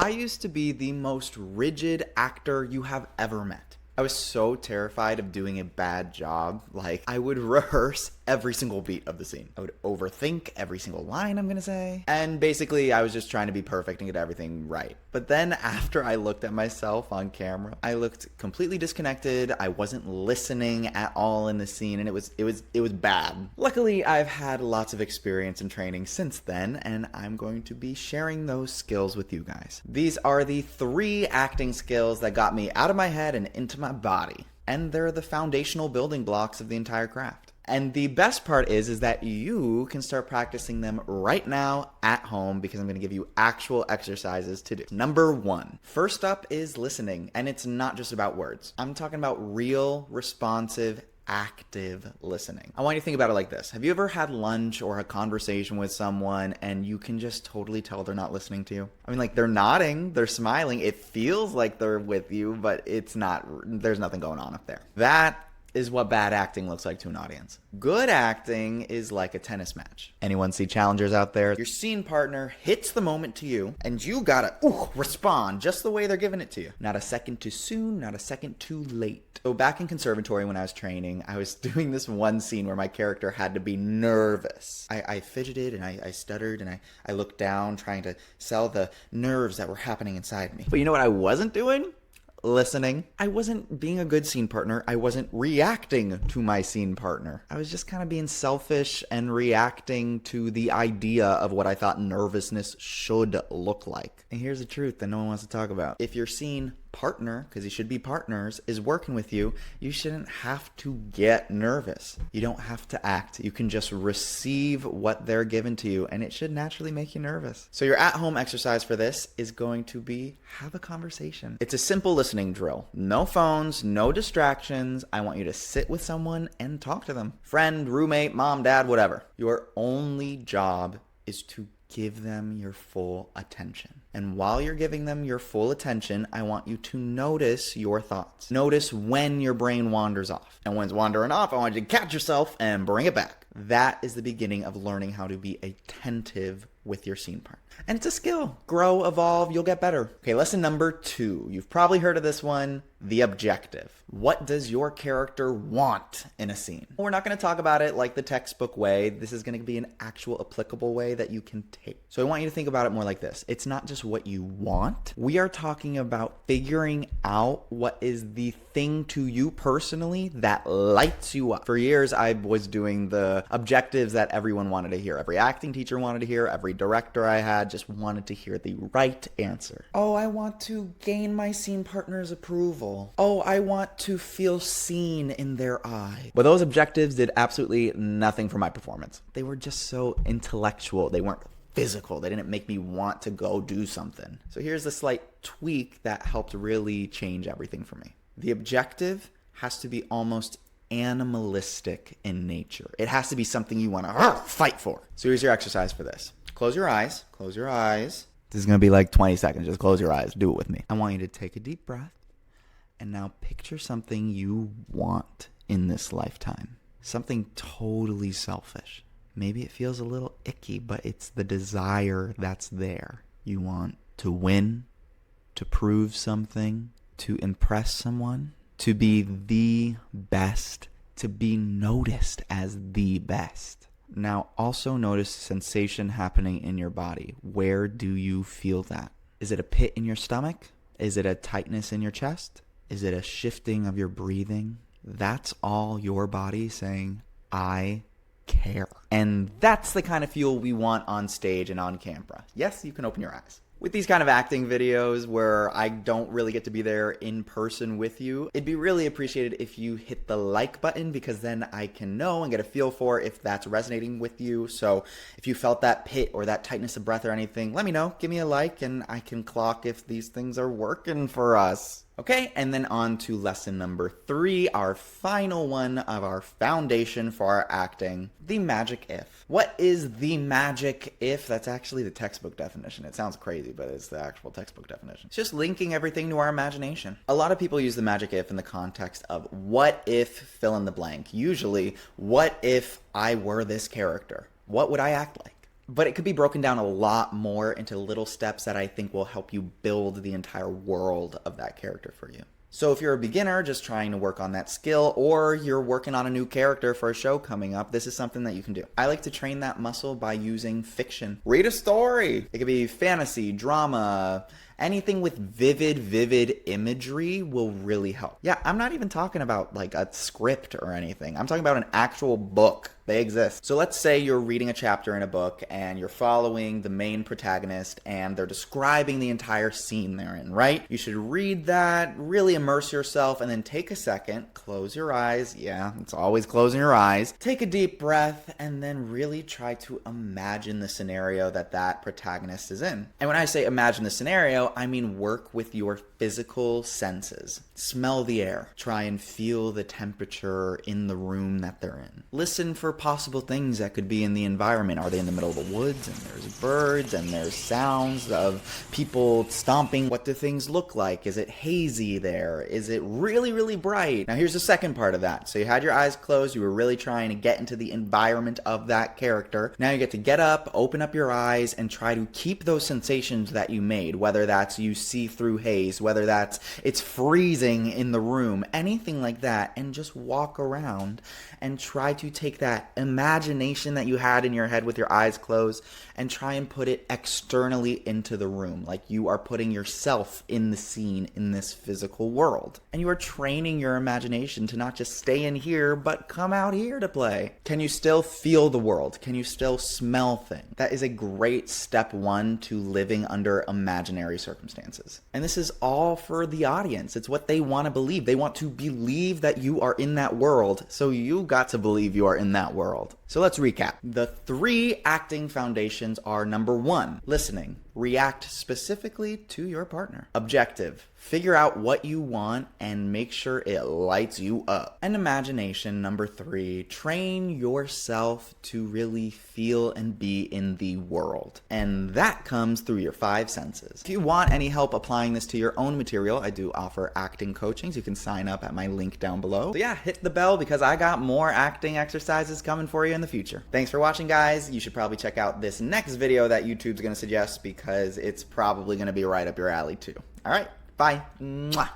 I used to be the most rigid actor you have ever met. I was so terrified of doing a bad job. Like, I would rehearse every single beat of the scene. I would overthink every single line I'm gonna say. And basically, I was just trying to be perfect and get everything right. But then after I looked at myself on camera, I looked completely disconnected. I wasn't listening at all in the scene, and it was bad. Luckily, I've had lots of experience and training since then, and I'm going to be sharing those skills with you guys. These are the 3 acting skills that got me out of my head and into my body. And they're the foundational building blocks of the entire craft. And the best part is that you can start practicing them right now at home, because I'm going to give you actual exercises to do. Number 1, first up is listening. And it's not just about words. I'm talking about real, responsive, active listening. I want you to think about it like this. Have you ever had lunch or a conversation with someone and you can just totally tell they're not listening to you? I mean, like, they're nodding, they're smiling, it feels like they're with you, but it's not, there's nothing going on up there. That is what bad acting looks like to an audience. Good acting is like a tennis match. Anyone see challengers out there? Your scene partner hits the moment to you, and you gotta respond just the way they're giving it to you. Not a second too soon, not a second too late. So back in conservatory when I was training, I was doing this one scene where my character had to be nervous. I fidgeted and I stuttered and I looked down trying to sell the nerves that were happening inside me. But you know what I wasn't doing? Listening. I wasn't being a good scene partner. I wasn't reacting to my scene partner. I was just kind of being selfish and reacting to the idea of what I thought nervousness should look like. And here's the truth that no one wants to talk about. If your scene partner, because you should be partners, is working with you, you shouldn't have to get nervous. You don't have to act. You can just receive what they're giving to you, and it should naturally make you nervous. So your at-home exercise for this is going to be have a conversation. It's a simple listening drill. No phones, no distractions. I want you to sit with someone and talk to them. Friend, roommate, mom, dad, whatever. Your only job is to give them your full attention. And while you're giving them your full attention, I want you to notice your thoughts. Notice when your brain wanders off. And when it's wandering off, I want you to catch yourself and bring it back. That is the beginning of learning how to be attentive with your scene partner. And it's a skill. Grow, evolve, you'll get better. Okay, lesson number 2. You've probably heard of this one, the objective. What does your character want in a scene? We're not going to talk about it like the textbook way. This is going to be an actual applicable way that you can take. So I want you to think about it more like this. It's not just what you want. We are talking about figuring out what is the thing to you personally that lights you up. For years, I was doing the objectives that everyone wanted to hear. Every acting teacher wanted to hear. Every director I had just wanted to hear the right answer. Oh, I want to gain my scene partner's approval. Oh, I want to feel seen in their eye. But those objectives did absolutely nothing for my performance. They were just so intellectual. They weren't physical. They didn't make me want to go do something. So here's a slight tweak that helped really change everything for me. The objective has to be almost animalistic in nature. It has to be something you want to fight for. So here's your exercise for this. Close your eyes. Close your eyes. This is going to be like 20 seconds. Just close your eyes. Do it with me. I want you to take a deep breath. And now picture something you want in this lifetime. Something totally selfish. Maybe it feels a little icky, but it's the desire that's there. You want to win, to prove something, to impress someone, to be the best, to be noticed as the best. Now also notice the sensation happening in your body. Where do you feel that? Is it a pit in your stomach? Is it a tightness in your chest? Is it a shifting of your breathing? That's all your body saying, I care. And that's the kind of fuel we want on stage and on camera. Yes, you can open your eyes. With these kind of acting videos where I don't really get to be there in person with you, it'd be really appreciated if you hit the like button, because then I can know and get a feel for if that's resonating with you. So if you felt that pit or that tightness of breath or anything, let me know. Give me a like and I can clock if these things are working for us. Okay, and then on to lesson number 3, our final one of our foundation for our acting, the magic if. What is the magic if? That's actually the textbook definition. It sounds crazy, but it's the actual textbook definition. It's just linking everything to our imagination. A lot of people use the magic if in the context of what if fill in the blank. Usually, what if I were this character? What would I act like? But it could be broken down a lot more into little steps that I think will help you build the entire world of that character for you. So if you're a beginner just trying to work on that skill, or you're working on a new character for a show coming up, this is something that you can do. I like to train that muscle by using fiction. Read a story. It could be fantasy, drama, anything with vivid imagery will really help. Yeah, I'm not even talking about like a script or anything. I'm talking about an actual book. They exist. So let's say you're reading a chapter in a book and you're following the main protagonist and they're describing the entire scene they're in, right? You should read that, really immerse yourself, and then take a second, close your eyes. Yeah, it's always closing your eyes. Take a deep breath and then really try to imagine the scenario that protagonist is in. And when I say imagine the scenario, I mean work with your physical senses. Smell the air. Try and feel the temperature in the room that they're in. Listen for possible things that could be in the environment. Are they in the middle of the woods and there's birds and there's sounds of people stomping? What do things look like? Is it hazy there? Is it really bright? Now here's the second part of that. So you had your eyes closed, you were really trying to get into the environment of that character. Now you get to get up, open up your eyes, and try to keep those sensations that you made, whether that's you see through haze, whether that's it's freezing in the room, anything like that, and just walk around and try to take that imagination that you had in your head with your eyes closed and try and put it externally into the room, like you are putting yourself in the scene in this physical world. And you are training your imagination to not just stay in here, but come out here to play. Can you still feel the world? Can you still smell things? That is a great step one to living under imaginary circumstances. And this is all for the audience. It's what they want to believe. They want to believe that you are in that world, so you got to believe you are in that world. So let's recap. The 3 acting foundations are: number 1, listening. React specifically to your partner. Objective. Figure out what you want and make sure it lights you up. And imagination, number 3. Train yourself to really feel and be in the world. And that comes through your 5 senses. If you want any help applying this to your own material, I do offer acting coachings. You can sign up at my link down below. So yeah, hit the bell because I got more acting exercises coming for you in the future. Thanks for watching, guys. You should probably check out this next video that YouTube's going to suggest because it's probably going to be right up your alley too. All right, bye. Mwah.